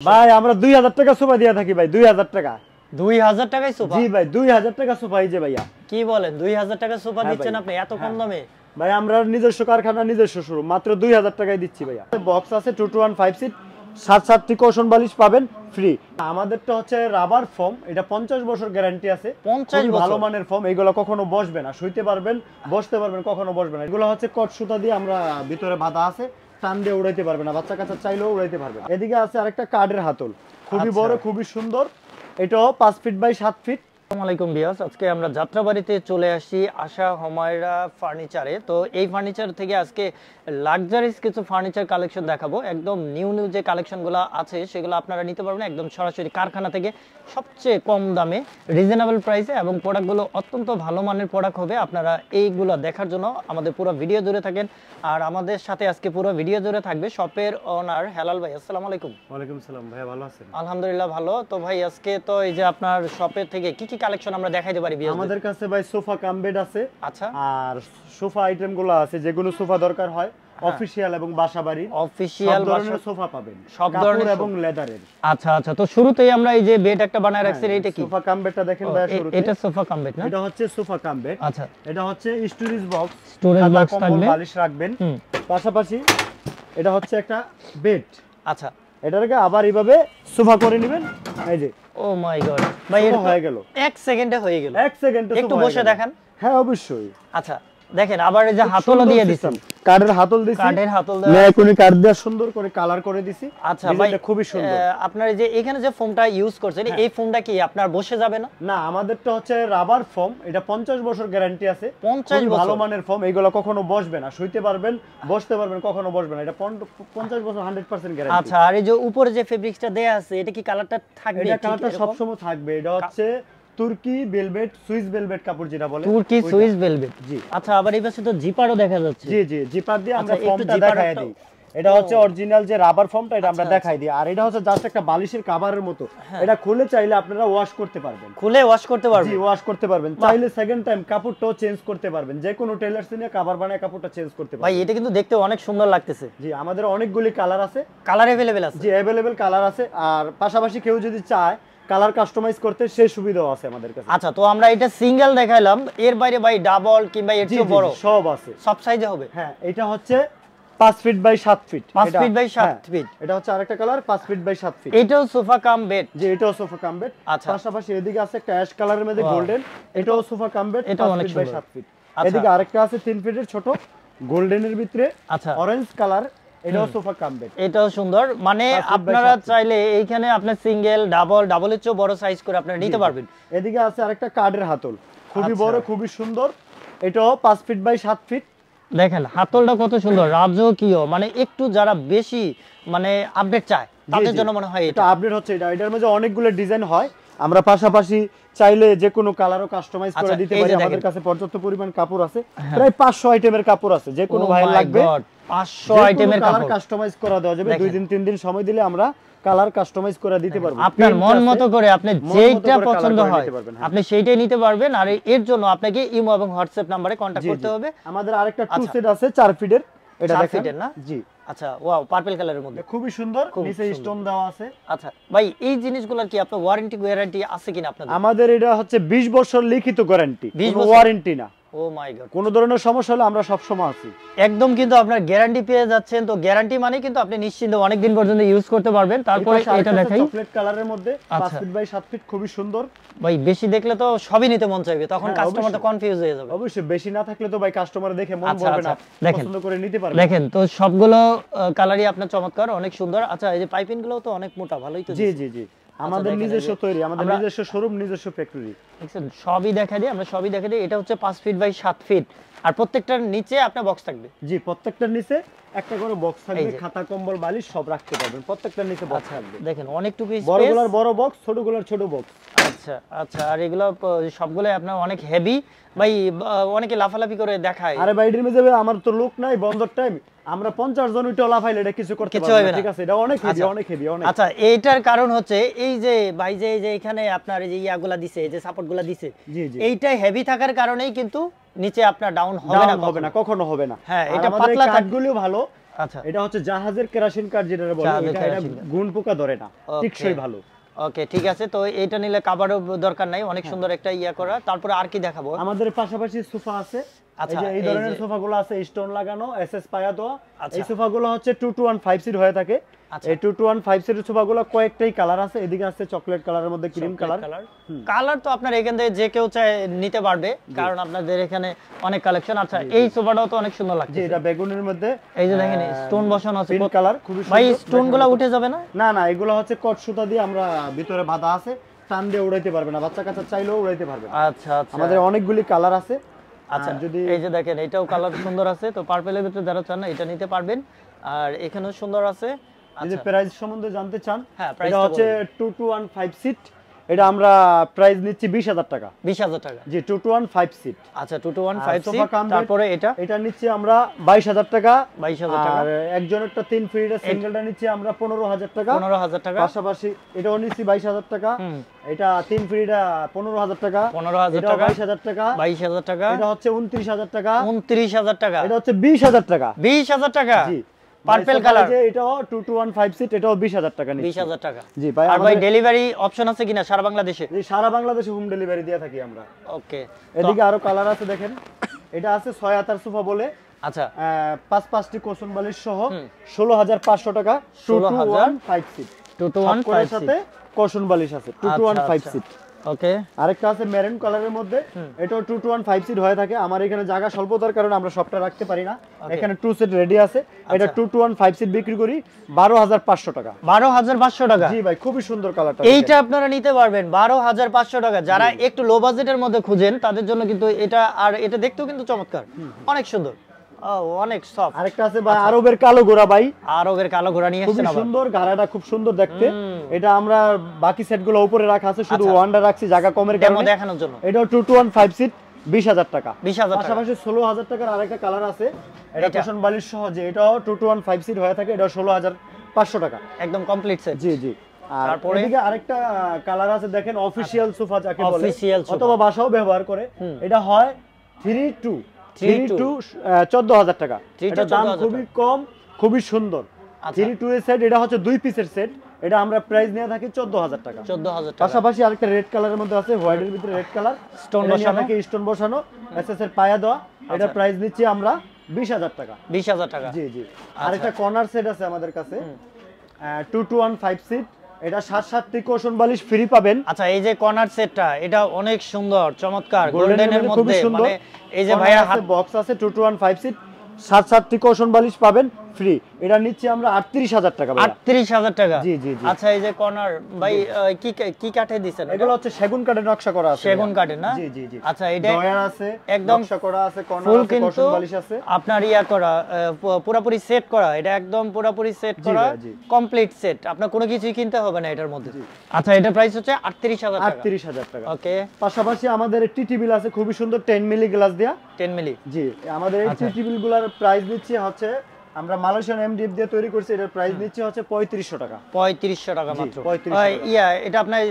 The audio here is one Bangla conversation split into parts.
ভাই আমরা 2000 টাকা সোফা দিয়া থাকি ভাই 2000 টাকা 2000 টাকায় সোফা জি ভাই 2000 টাকা সোফা এই যে ভাইয়া কি বলেন 2000 টাকা সোফা দিচ্ছেন আপনি এত কম দামে ভাই আমরা নিজস্ব কারখানা নিজস্ব শোরুম মাত্র 2000 টাকায় দিচ্ছি ভাইয়া বক্স আছে 221 সিট 7-7টি কোশন বালিশ পাবেন ফ্রি আমাদেরটা হচ্ছে রাবার ফোম এটা 50 বছর গ্যারান্টি আছে 50 বছর ভালো মানের ফোম এগুলো কখনো বসবে না শুইতে পারবেন বসতে পারবেন কখনো বসবে না এগুলো হচ্ছে কট সুতা দিয়ে আমরা ভিতরে বাঁধা আছে টান দিয়ে উড়াইতে পারবে না বাচ্চা কাচ্চা চাইলেও উড়াইতে পারবে এদিকে আছে আরেকটা কাঠের হাতল খুবই বড় খুবই সুন্দর এটাও 5 ফিট বাই 7 ফিট আসসালামু আলাইকুম ভিউয়ার্স আজকে আমরা যাত্রাবাড়িতে চলে আসি আশা হুমায়রা ফার্নিচারে তো এই ফার্নিচার থেকে আজকে লাক্সারিস কিছু ফার্নিচার কালেকশন দেখাবো একদম নিউ যে কালেকশনগুলো আছে সেগুলো আপনারা নিতে পারবেন একদম সরাসরি কারখানা থেকে সবচেয়ে কম দামে রিজনেবল প্রাইসে এবং প্রোডাক্টগুলো অত্যন্ত ভালো মানের প্রোডাক্ট হবে আপনারা এইগুলো দেখার জন্য আমাদের পুরো ভিডিও জুড়ে থাকেন আর আমাদের সাথে আজকে পুরো ভিডিও জুড়ে থাকবে শপের ওনার হেলাল ভাই আসসালামু আলাইকুম ওয়ালাইকুম সালাম ভাই ভালো আছেন আলহামদুলিল্লাহ ভালো তো ভাই আজকে তো এই যে আপনার শপের থেকে কি কালেকশন আমরা দেখাইতে পারি আমাদের কাছে ভাই সোফা কাম বেড আছে আচ্ছা আর সোফা আইটেমগুলো আছে যেগুলো সোফা দরকার হয় অফিশিয়াল এবং বাসাবাড়ি অফিশিয়াল ধরনের সোফা পাবেন সব ধরনের এবং লেদারের আচ্ছা আচ্ছা তো শুরুতেই আমরা এই যে বেড একটা বানায় রাখছি এটা কি সোফা কাম বেডটা দেখেন ভাই শুরুতে এটা সোফা কাম বেড না এটা হচ্ছে সোফা কাম বেড আচ্ছা এটা হচ্ছে স্টোরেজ বক্স থাকবে বালিশ রাখবেন পাশাপাশি এটা হচ্ছে একটা বেড আচ্ছা এটাকে আবার এইভাবে সোফা করে নেবেন এই যে ও মাই গড ভাই এটা হয়ে গেল 1 সেকেন্ডে হয়ে গেল 1 সেকেন্ডে একটু বসে দেখান হ্যাঁ অবশ্যই আচ্ছা দেখেন আবার এই যে হাতলও দিয়ে দিছেন কাঠের হাতল দিছি কাঠের হাতল দেওয়া মেকুনি কাঠ দিয়ে সুন্দর করে কালার করে দিছি আচ্ছা ভাই এটা খুবই সুন্দর আপনার এই যে এখানে যে ফোমটা ইউজ করছেন এই ফোমটা কি আপনার বসে যাবে না না আমাদেরটা হচ্ছে রাবার ফোম এটা 50 বছর গ্যারান্টি আছে 50 বছর ভালো মানের ফোম এগুলো কখনো বসবে না শুইতে পারবেন বসতে পারবেন কখনো বসবে না এটা 50 বছর 100% গ্যারান্টি আচ্ছা আর এই যে উপরে যে ফেব্রিক্সটা দেয়া আছে এটা কি কালারটা থাকবে এটা কালারটা সব সময় থাকবে এটা হচ্ছে তুর্কি ভেলভেট সুইস ভেলভেট কাপড় যেটা বলে তুর্কি সুইস ভেলভেট জি আচ্ছা আবার এই পাশে তো জিপারও দেখা যাচ্ছে জি জি জিপার দিয়ে আমরা ফর্মটা দেখাই দিই এটা হচ্ছে অরিজিনাল যে রাবার ফর্মটা এটা আমরা দেখাই দিই আর এটা হচ্ছে জাস্ট একটা বালিশের কভারের মতো এটা খুলে চাইলে আপনারা ওয়াশ করতে পারবেন খুলে ওয়াশ করতে পারবেন জি ওয়াশ করতে পারবেন চাইলে সেকেন্ড টাইম কাপড়টাও চেঞ্জ করতে পারবেন যে কোনো টেইলার নিয়ে কভার বানায় কাপড়টা চেঞ্জ করতে পারবেন ভাই এটা কিন্তু দেখতে অনেক সুন্দর লাগতেছে জি আমাদের অনেকগুলি কালার আছে কালার अवेलेबल আছে জি अवेलेबल কালার আছে আর পাশাপাশি কেউ যদি চায় কালার কাস্টমাইজ করতে সেই সুবিধাও আছে আমাদের কাছে আচ্ছা তো আমরা এটা সিঙ্গেল দেখাইলাম এর বাইরে ভাই ডাবল কিংবা এর চেয়ে বড় সব আছে সব সাইজে হবে হ্যাঁ এটা হচ্ছে 5 feet by 7 feet 5 feet by 7 feet এটা হচ্ছে আরেকটা কালার 5 ফিট বাই 7 ফিট এটাও সোফা কাম বেড যে এটাও সোফা কাম বেড আচ্ছা পাশাপাশি এদিকে আছে একটা অ্যাশ কালারের মধ্যে গোল্ডেন এটাও সোফা কাম বেড এটা অনেক সুন্দর 7 ফিট এদিকে আরেকটা আছে 3 ফিটের ছোট গোল্ডেনের ভিতরে আচ্ছা অরেঞ্জ কালার এটাও সোফা কাম বেড এটাও সুন্দর মানে আপনারা চাইলে এইখানে আপনি সিঙ্গেল ডাবল এর চেয়ে বড় সাইজ করে আপনারা নিতে পারবেন এদিকে আছে আরেকটা কাঠের হাতল খুবই বড় খুবই সুন্দর এটাও 5 ফিট বাই 7 ফিট দেখেন হাতলটা কত সুন্দর রাজকীয় মানে একটু যারা বেশি মানে আপডেট চায় তাদের জন্য মনে হয় এটা আপডেট হচ্ছে এটার মধ্যে অনেকগুলো ডিজাইন হয় আমরা পাশাপাশি চাইলে যে কোনো কালারও কাস্টমাইজ করে দিতে পারি আমাদের কাছে পর্যাপ্ত পরিমাণ কাপড় আছে প্রায় 500 আইটেমের কাপড় আছে যে কোনো ভাই লাগবে 500 আইটেমের কাপড় কাস্টমাইজ করা দেওয়া যাবে 2 দিন 3 দিন সময় দিলে আমরা কালার কাস্টমাইজ করে দিতে পারবো আপনার মন মতো করে আপনি যেটা পছন্দ হয় আপনি সেইটাই নিতে পারবেন আর এর জন্য আপনাকে ইমো এবং হোয়াটসঅ্যাপ নম্বরে কন্টাক্ট করতে হবে আমাদের আরেকটা টু সেট আছে 4 ফিটের এটা দেখেন না জি আচ্ছা ওয়াও পার্পল কালারের মধ্যে খুবই সুন্দর নিচে স্টোন দেওয়া আছে আচ্ছা ভাই এই জিনিসগুলোর কি আপনার ওয়ারেন্টি গ্যারান্টি আছে কিনা আপনাদের আমাদের এটা হচ্ছে 20 বছর লিখিত গ্যারান্টি কোনো ওয়ারেন্টি না ও মাই গড কোন ধরনের সমস্যা হলে আমরা সব সময় আছি একদম কিন্তু আপনার গ্যারান্টি পেয়ে যাচ্ছেন তো গ্যারান্টি মানে কিন্তু আপনি নিশ্চিন্তে অনেক দিন পর্যন্ত ইউজ করতে পারবেন তারপরে এটা দেখাই চকলেট কালারের মধ্যে 5 ফিট বাই 7 ফিট খুবই সুন্দর ভাই বেশি দেখলে তো সবই নিতে মন চাইবে তখন কাস্টমার তো কনফিউজ হয়ে যাবে অবশ্যই বেশি না থাকলে তো ভাই কাস্টমার দেখে মন ভরবে না পছন্দ করে নিতে পারবে দেখেন তো সবগুলো কালারই আপনার চমৎকার অনেক সুন্দর আচ্ছা এই যে পাইপিং গুলো তো অনেক মোটা ভালোই তো জি জি জি আমাদের নিজস্ব তৈরি আমাদের নিজস্ব শোরুম নিজস্ব ফ্যাক্টরি দেখছেন সবই দেখাই দিই আমরা সবই দেখাই দিই এটা হচ্ছে 5 ফিট বাই 7 ফিট আর প্রত্যেকটার নিচে আপনার বক্স থাকবে জি প্রত্যেকটার নিচে একটা করে বক্স থাকবে খাতা কম্বল বালিশ সব রাখতে পারবেন প্রত্যেকটার নিচে বক্স থাকবে দেখেন অনেকটুকু স্পেস বড়গুলোর বড় বক্স ছোটগুলোর ছোট বক্স আচ্ছা আচ্ছা আর এগুলো সবগুলো আপনার অনেক হেভি ভাই অনেকে লাফালাফি করে দেখায় আরে ভাই এর মধ্যে আমার তো লোক নাই বন্ধর টাইম আমরা 50 জন উঠে লাফাইলে এটা কিছু করতে পারবো না ঠিক আছে এটা অনেক হেভি অনেক হেভি অনেক আচ্ছা এইটার কারণ হচ্ছে এই যে ভাই যে এখানে আপনার এই যে ইয়াগুলা দিছে এই যে সাপোর্টগুলা দিছে এইটাই হেভি থাকার কারণেই কিন্তু নিচে আপনার ডাউন হবে না কখনো হবে না হ্যাঁ এটা পাতলা কাঠগুলো ভালো আচ্ছা এটা হচ্ছে জাহাজের কেরোসিন কাঠ যেটা বলে, জাহাজের এটা কেরোসিন কাঠ। গুণ পোকা ধরে না, Okay. টিকসই ভালো। ওকে ঠিক আছে, তো এটা নিলে কাভারও দরকার নাই, অনেক সুন্দর একটা ইয়া করা। তারপরে আর কি দেখাবো? আমাদের পাশাপাশি সোফা আছে, এই আচ্ছা, যে এই এই ধরনের যে- সোফাগুলো আছে স্টোন লাগানো, এসএস পায়া দেওয়া। আচ্ছা। এই সোফাগুলো হচ্ছে 2 to 1 5 সিট হয়ে থাকে। আচ্ছা। এই 2 to 1 5 সিটের সোফাগুলো কয়েকটাই কালার আছে, এদিকে আছে চকলেট কালারের মধ্যে ক্রিম কালার। কালার তো আপনার এখান থেকে যে কেউ চায় নিতে পারবে, কারণ আপনাদের এখানে অনেক কালেকশন। আচ্ছা, এই সোফাটাও তো অনেক সুন্দর যে লাগছে। এটা বেগুনের মধ্যে এই যে দেখেন স্টোন বসানো আছে, পিঙ্ক কালার, খুবই ভাই সুন্দর। স্টোন গুলা উঠে যাবে না? না না, এগুলো হচ্ছে কট সুতা দিয়ে আমরা ভিতরে বাঁধা আছে, টান দিয়ে উড়াইতে পারবে না, বাচ্চা কাচ্চা চাইলেও উড়াইতে পারবে না। আচ্ছা আচ্ছা। আমাদের অনেকগুলি কালার আছে। আচ্ছা, যদি এই যে দেখেন এটাও কালার সুন্দর আছে, তো পার্পলের ভিতরে যারা চান না এটা নিতে পারবেন। আর এখানেও সুন্দর আছে। এই যে আচ্ছা, প্রাইস সম্বন্ধে জানতে চান, হ্যাঁ, price এটা টা হচ্ছে 2 to 1 5 সিট, এটা আমরা প্রাইস নিচ্ছি 20,000 টাকা। 20,000 টাকা। জি, 2 to 1 5 সিট। আচ্ছা, 2 to 1 5 sofa seat. Cum bed, তারপরে এটা এটা নিচ্ছি আমরা 22,000 টাকা। 22,000 টাকা। আর একজনেরটা 3 ফিটের সিঙ্গেলটা নিচ্ছি আমরা 15,000 টাকা। 15,000 টাকা। পাশাপাশি এটাও নিচ্ছি 22,000 টাকা। এটা 3 ফিটটা 15,000 টাকা। 15,000 এটাও টাকা। 22,000 টাকা। 22,000 টাকা। এটা হচ্ছে 29,000 টাকা। 29,000 টাকা। এটা হচ্ছে 20,000 টাকা। 20,000 টাকা। জি, পার্পল কালার। যে এটাও 2 to 1 5 সিট, এটাও 20,000 টাকা নিচ্ছি। 20,000 টাকা। জি ভাই, আর ভাই আমাদের ডেলিভারি অপশন আছে কিনা সারা বাংলাদেশে? এই সারা বাংলাদেশে হোম ডেলিভারি দিয়ে থাকি আমরা। ওকে। এদিকে আরো কালার আছে দেখেন, এটা আছে 6 হাতার সোফা বলে, আচ্ছা, 5টি কোশন বালিশ সহ 16,500 টাকা। 2 to 1 5 সিট, 2 to 1 5 সাথে কোশন বালিশ আছে। 2 to 1 5 সিট। ওকে। আরেকটা আছে মেরুন কালারের মধ্যে, এটাও 2 to 1 5 সিট হয়ে থাকে। আমার এখানে জায়গা স্বল্পতার কারণে আমরা সবটা রাখতে পারি না, এখানে 2 সেট রেডি আছে। এটা 2 to 1 5 সিট বিক্রি করি 12,500 টাকা। 12,500 টাকা। জি ভাই, খুবই সুন্দর কালারটা। এইটা আপনারা নিতে পারবেন 12,500 টাকা। যারা একটু লো বাজেটের মধ্যে খুঁজেন তাদের জন্য কিন্তু এটা, আর এটা দেখতেও কিন্তু চমৎকার, অনেক সুন্দর, অনেক সফট। আরেকটা আছে ভাই আরবের কালো ঘোড়া ভাই, আরবের কালো ঘোড়া নিয়ে খুবই আসছেন আবার। সুন্দর, গাড়াটা খুব সুন্দর দেখতে। এটা আমরা বাকি সেটগুলো উপরে রাখা আছে, শুধু আচ্ছা। ওয়ানটা রাখছি জায়গা কমের ডেমো কারণে। দেখানোর জন্য। এটাও 2 to 1 5 সিট 20,000 টাকা। 20,000 টাকা। পাশাপাশি 16,000 টাকার আরেকটা কালার আছে, এটা এটা? কোশন বালিশ সহ, যে এটাও 2 to 1 5 সিট হয়ে থাকে, এটাও 16,500 টাকা। একদম কমপ্লিট সেট। জি জি। আর তারপরে? এদিকে আরেকটা কালার আছে দেখেন, অফিশিয়াল সোফা যাকে বলে, Official sofa। অথবা বাসাও ব্যবহার করে। এটা হয় 3 to 14,000 টাকা। 3 to এটা দাম 14,000 খুবই কম, খুবই সুন্দর। আচ্ছা। 3 to এর সেট, এটা হচ্ছে 2 পিসের সেট, এটা আমরা প্রাইস নিয়ে থাকি 14,000 টাকা। 14,000 টাকা। পাশাপাশি আরেকটা রেড কালারের মধ্যে আছে, হোয়াইটের ভিতরে রেড কালার, Stone বসানো? স্টোন বসানো, এসএস এর পায়া দেওয়া। এটা প্রাইস নিচ্ছি আমরা 20,000 টাকা। 20,000 টাকা। জি জি। আরেকটা কর্নার সেট আছে আমাদের কাছে, 2 to 1 5 সিট, এটা 7টি কোশন বালিশ ফ্রি পাবেন। আচ্ছা, এই যে কর্নার সেটটা, এটা অনেক সুন্দর, চমৎকার, গোল্ডেনের গোল্ডেনের মধ্যে খুবই মধ্যে। সুন্দর। মানে এই যে ভাইয়া হাত, বক্স আছে 2 to 1 5 সিট, 7টি কোশন বালিশ পাবেন ফ্রি। এটা নিচ্ছি আমরা 38,000 টাকা ভাই। 38,000 টাকা। জি, জি, জি। আচ্ছা, এই যে কর্নার ভাই কি কাঠে দিছেন? এগুলো হচ্ছে সেগুন কাঠের নকশা করা আছে। সেগুন কাঠের না? জি জি জি। আচ্ছা, এটা ডয়ার আছে, একদম নকশা করা আছে, কর্নার ফুল আছে, কিন্তু কোশন বালিশ আছে। আপনার ইয়া করা, পুরোপুরি সেট করা, এটা একদম পুরোপুরি সেট জি করা, ভাই, জি। Complete set. আপনার কোনো কিছুই কিনতে হবে না এটার মধ্যে। আচ্ছা, এটা প্রাইস হচ্ছে 38,000 টাকা। 38,000 টাকা। ওকে। পাশাপাশি আমাদের টি টেবিল আছে খুবই সুন্দর, 10 মিলি গ্লাস দেয়া। 10 মিলি। জি, আমাদের এই টি টেবিল গুলার প্রাইস দিচ্ছি হচ্ছে, আমরা মালয়েশিয়ান এমডিএফ দিয়ে তৈরি করছি, এটার প্রাইস দিচ্ছি হচ্ছে 3500 টাকা। 3500 টাকা জি, মাত্র। 3500 টাকা। ইয়া, এটা আপনার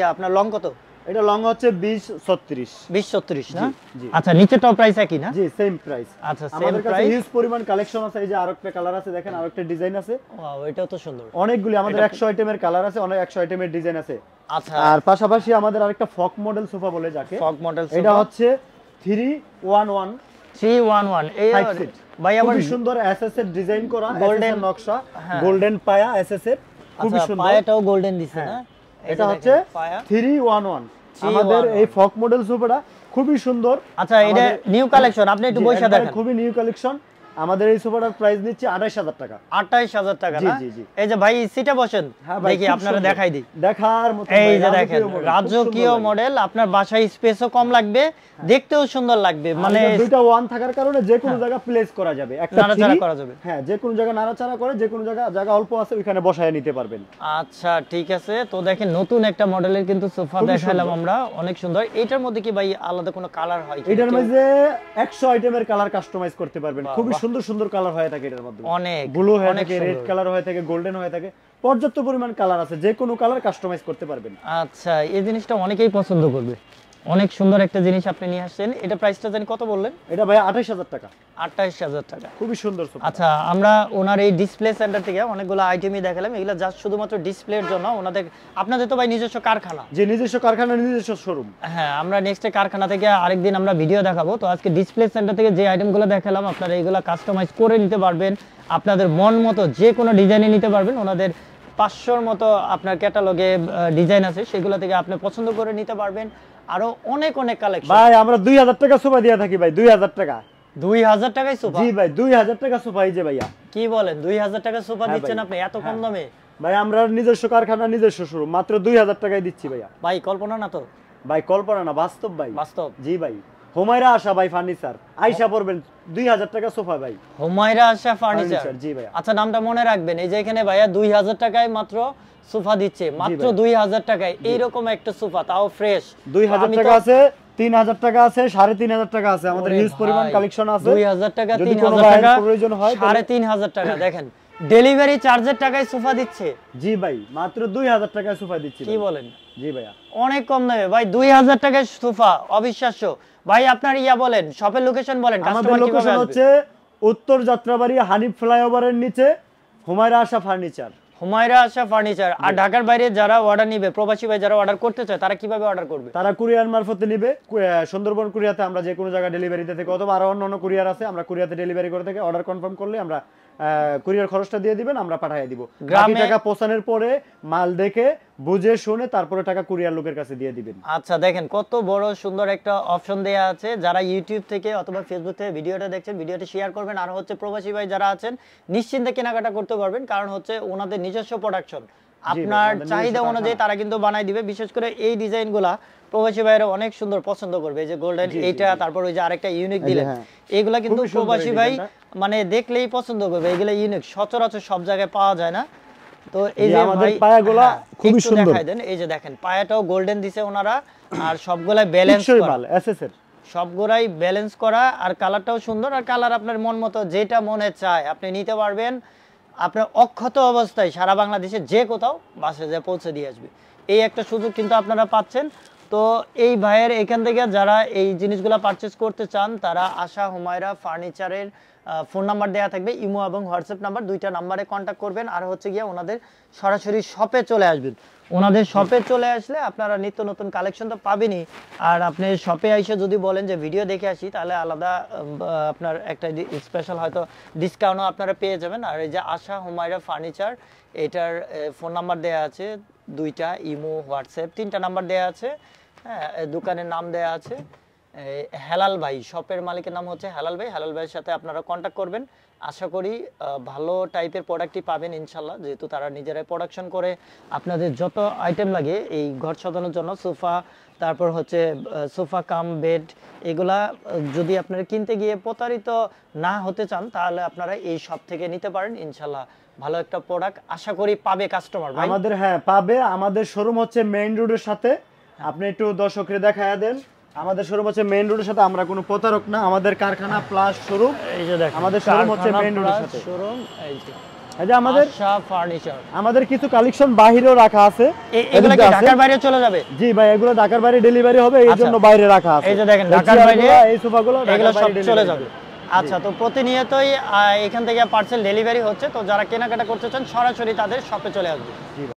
আপনার লং কত? এটা লং হচ্ছে 20-36। 20-36 না? জি। আচ্ছা, নিচেরটাও প্রাইস একই না? জি, সেম প্রাইস। আচ্ছা, সেম আমাদের কাছে প্রাইস। হিউজ পরিমাণ কালেকশন আছে। এই যে আরেকটা কালার আছে দেখেন, আরেকটা ডিজাইন আছে, ওয়াও, এটাও তো সুন্দর। অনেকগুলি আমাদের 100 আইটেমের কালার আছে, অনেক 100 আইটেমের ডিজাইন আছে। আচ্ছা, আর পাশাপাশি আমাদের আরেকটা ফক মডেল সোফা বলে যাকে, ফগ মডেল এটা হচ্ছে 311 311। এই 5 সিট। ভাই আবার খুবই সুন্দর এসএস এর ডিজাইন করা, Golden- গোল্ডেন নকশা, হ্যাঁ। গোল্ডেন পায়া এসএস এর, খুবই আচ্ছা, সুন্দর। পায়াটাও গোল্ডেন দিছে হ্যাঁ। না? এই এটা যে হচ্ছে দেখেন, পায়া। 311। 311 আমাদের এই ফক মডেল সোফাটা খুবই সুন্দর। আচ্ছা, এটা আমাদের- নিউ কালেকশন, আপনি একটু জি, বইসা একবারে দেখেন। খুবই নিউ কালেকশন। আমাদের এই সোফাটার প্রাইস নিচ্ছে 28,000 টাকা। 28,000 টাকা জি, না? জি, জি। এই যে ভাই সিটে বসেন, হ্যাঁ ভাই, দেখি খুব আপনারা সুন্দর। দেখাই দিই। দেখার মতো এই ভাই, যে দেখেন, রাজকীয় model, খুব রাজকীয় সুন্দর লাগে। মডেল, আপনার বাসায় স্পেসও কম লাগবে, দেখতেও সুন্দর লাগবে। মানে মানে দুইটা ওয়ান থাকার কারণে যে কোনো জায়গা প্লেস করা যাবে, একটা নাড়াচাড়া three- করা যাবে। হ্যাঁ, যে কোনো জায়গা নাড়াচাড়া করে, যে কোনো জায়গা অল্প আছে ওইখানে বসায় নিতে পারবেন। আচ্ছা, ঠিক আছে। তো দেখেন, নতুন একটা মডেলের কিন্তু সোফা খুবই দেখালাম সুন্দর। আমরা, অনেক সুন্দর। এটার মধ্যে কি ভাই আলাদা কোনো কালার হয় কি? এটার কেউ- মধ্যে 100 আইটেমের কালার কাস্টমাইজ করতে পারবেন, বাহ, খুবই বাহ। সুন্দর সুন্দর কালার হয়ে থাকে এটার মধ্যে। অনেক ব্লু হয়ে অনেক থাকে, রেড সুন্দর। কালার হয়ে থাকে, গোল্ডেন হয়ে থাকে, পর্যাপ্ত পরিমাণ কালার আছে, যে কোনো কালার কাস্টমাইজ করতে পারবেন। আচ্ছা, এই জিনিসটা অনেকেই পছন্দ করবে। অনেক সুন্দর একটা জিনিস আপনি নিয়ে আসছেন। এটা প্রাইসটা জানি কত বললেন? এটা ভাই 28000 টাকা। 28000 টাকা। খুবই সুন্দর সোফা। আচ্ছা, আমরা ওনার এই ডিসপ্লে সেন্টার থেকে অনেকগুলো আইটেমই দেখালাম, এগুলো জাস্ট শুধুমাত্র ডিসপ্লের জন্য। আপনাদের তো ভাই নিজস্ব কারখানা? যে নিজস্ব কারখানা, নিজস্ব শোরুম। হ্যাঁ, আমরা নেক্সট কারখানা থেকে আরেকদিন আমরা ভিডিও দেখাবো। তো আজকে ডিসপ্লে সেন্টার থেকে যে আইটেমগুলো দেখালাম, আপনারা এইগুলো কাস্টমাইজ করে নিতে পারবেন, আপনাদের মন মতো যে কোনো ডিজাইনে নিতে পারবেন। ওনাদের 500-র মতো আপনার ক্যাটালগে ডিজাইন আছে, সেগুলো থেকে আপনি পছন্দ করে নিতে পারবেন। আরো অনেক অনেক কালেকশন। ভাই আমরা 2000 টাকা সোফা দিয়ে থাকি ভাই, 2000 টাকা। 2000 টাকায় সোফা? জি ভাই, 2000 টাকা সোফা। এই যে ভাইয়া, কি বলেন, 2000 টাকা সোফা হ্যাঁ দিচ্ছেন ভাই। আপনি এত কম দামে? ভাই আমরা নিজস্ব কারখানা, নিজস্ব শোরুম, মাত্র 2000 টাকায় দিচ্ছি ভাইয়া। ভাই কল্পনা না তো? ভাই কল্পনা না, বাস্তব ভাই। বাস্তব? জি ভাই। হুমায়রা আশা ভাই ফার্নিচার, আইসা পড়বেন, 2000 টাকা সোফা ভাই। হুমায়রা আশা ফার্নিচার? জি ভাইয়া। আচ্ছা, নামটা মনে রাখবেন। এই যে এখানে ভাইয়া 2000 টাকায় মাত্র সোফা দিচ্ছে, মাত্র 2000 টাকায় এইরকম একটা সোফা, তাও ফ্রেশ। 2000 টাকা আছে, 3000 টাকা আছে, 3500 টাকা আছে, আমাদের হিউজ পরিমাণ কালেকশন আছে। 2000 টাকা, যদি 3000 কোনো টাকা, ভাইয়ের প্রয়োজন হয় 3500 টাকা। দেখেন, ডেলিভারি চার্জের টাকায় সোফা দিচ্ছে। জি ভাই, মাত্র 2000 টাকায় সোফা দিচ্ছি। কি বলেন? জি ভাইয়া, অনেক কম দামে ভাই, 2000 টাকায় সোফা, অবিশ্বাস্য। ভাই আপনার ইয়া বলেন, শপের লোকেশন বলেন, আমাদের কাস্টমার কিভাবে লোকেশন আসবে? হচ্ছে উত্তর যাত্রাবাড়ি হানিফ ফ্লাইওভারের নিচে, হুমায়রা আশা ফার্নিচার। হুমায়রা আশা ফার্নিচার। আর ঢাকার বাইরে যারা অর্ডার নিবে, প্রবাসী ভাই যারা অর্ডার করতে চায়, তারা কিভাবে অর্ডার করবে? তারা কুরিয়ার মারফতে নিবে। সুন্দরবন কুরিয়াতে আমরা যে কোনো জায়গায় ডেলিভারিতে থেকে, অথবা আরো অন্য কুরিয়ার আছে, আমরা কুরিয়াতে ডেলিভারি করে থেকে অর্ডার কনফার্ম করলে আমরা কুরিয়ার খরচটা দিয়ে দিবেন, আমরা পাঠিয়ে দিব। বাকি টাকা পৌঁছানোর পরে মাল দেখে বুঝে শুনে তারপরে টাকা কুরিয়ার লোকের কাছে দিয়ে দিবেন। আচ্ছা, দেখেন কত বড় সুন্দর একটা অপশন দেয়া আছে। যারা ইউটিউব থেকে অথবা ফেসবুক থেকে ভিডিওটা দেখছেন, ভিডিওটা শেয়ার করবেন। আর হচ্ছে প্রবাসী ভাই যারা আছেন, নিশ্চিন্তে কেনাকাটা করতে পারবেন, কারণ হচ্ছে ওনাদের নিজস্ব প্রোডাকশন। আপনার চাহিদা অনুযায়ী তারা কিন্তু বানাই দিবে। বিশেষ করে এই ডিজাইনগুলা প্রবাসী ভাইরা অনেক সুন্দর পছন্দ করবে। এই যে গোল্ডেন এইটা, তারপর ওই যে আরেকটা ইউনিক দিলেন, এইগুলা কিন্তু প্রবাসী ভাই মানে দেখলেই পছন্দ করবে। এগুলা ইউনিক, সচরাচর সব জায়গায় পাওয়া যায় না। তো এই যে আমাদের ভাই পায়াগুলা খুবই সুন্দর, দেখাই দেন। এই যে দেখেন, পায়াটাও গোল্ডেন দিছে ওনারা, আর সবগুলাই ব্যালেন্স করা, এসএসএর সবগুলাই ব্যালেন্স করা, আর কালারটাও সুন্দর। আর কালার আপনার মন মতো যেটা মনে চায় আপনি নিতে পারবেন। আপনার অক্ষত অবস্থায় সারা বাংলাদেশে যে কোথাও বাসে যা পৌঁছে দিয়ে আসবে, এই একটা সুযোগ কিন্তু আপনারা পাচ্ছেন। তো এই ভাইয়ের এখান থেকে যারা এই জিনিসগুলো পারচেজ করতে চান, তারা আশা হুমায়রা ফার্নিচারের ফোন নাম্বার দেওয়া থাকবে, ইমো এবং হোয়াটসঅ্যাপ নাম্বার, দুইটা নাম্বারে কন্ট্যাক্ট করবেন। আর হচ্ছে গিয়ে ওনাদের সরাসরি শপে চলে আসবেন। ওনাদের শপে চলে আসলে আপনারা নিত্য নতুন কালেকশন তো পাবেনই। আর আপনি শপে এসে যদি বলেন যে ভিডিও দেখে আসি, তাহলে আলাদা আপনার একটা স্পেশাল হয়তো ডিসকাউন্টও আপনারা পেয়ে যাবেন। আর এই যে আশা হুমায়রা ফার্নিচার, এটার ফোন নাম্বার দেওয়া আছে দুইটা, ইমো হোয়াটসঅ্যাপ তিনটা নাম্বার দেওয়া আছে। হ্যাঁ, দোকানের নাম দেওয়া আছে হেলাল ভাই, শপের মালিকের নাম হচ্ছে হেলাল ভাই। হেলাল ভাইয়ের সাথে আপনারা কন্ট্যাক্ট করবেন। আশা করি ভালো টাইপের প্রোডাক্টই পাবেন ইনশাল্লাহ, যেহেতু তারা নিজেরাই প্রোডাকশন করে। আপনাদের যত আইটেম লাগে এই ঘর সাজানোর জন্য, সোফা, তারপর হচ্ছে সোফা কাম বেড, এগুলা যদি আপনারা কিনতে গিয়ে প্রতারিত না হতে চান, তাহলে আপনারা এই শপ থেকে নিতে পারেন। ইনশাল্লাহ ভালো একটা প্রোডাক্ট আশা করি পাবে কাস্টমার ভাই। আমাদের, হ্যাঁ পাবে। আমাদের শোরুম হচ্ছে মেইন রোডের সাথে, আপনি একটু দর্শকরে দেখায়া দেন। আমাদের শোরুম হচ্ছে মেইন রোডের সাথে, আমরা কোনো প্রতারক না। আমাদের কারখানা প্লাস শোরুম, এই যে দেখেন আমাদের শোরুম হচ্ছে মেইন রোডের সাথে। শোরুম এই যে, এই যে আমাদের আশা ফার্নিচার। আমাদের কিছু কালেকশন বাহিরেও রাখা আছে। এগুলো কি ঢাকার বাইরে চলে যাবে? জি ভাই, এগুলো ঢাকার বাইরে ডেলিভারি হবে, এই জন্য বাইরে রাখা আছে। এই যে দেখেন, ঢাকার বাইরে এই সোফাগুলো এগুলো সব চলে যাবে। আচ্ছা, তো প্রতিনিয়তই এখান থেকে পার্সেল ডেলিভারি হচ্ছে। তো যারা কেনাকাটা করতে চান, সরাসরি তাদের শপে চলে আসবে।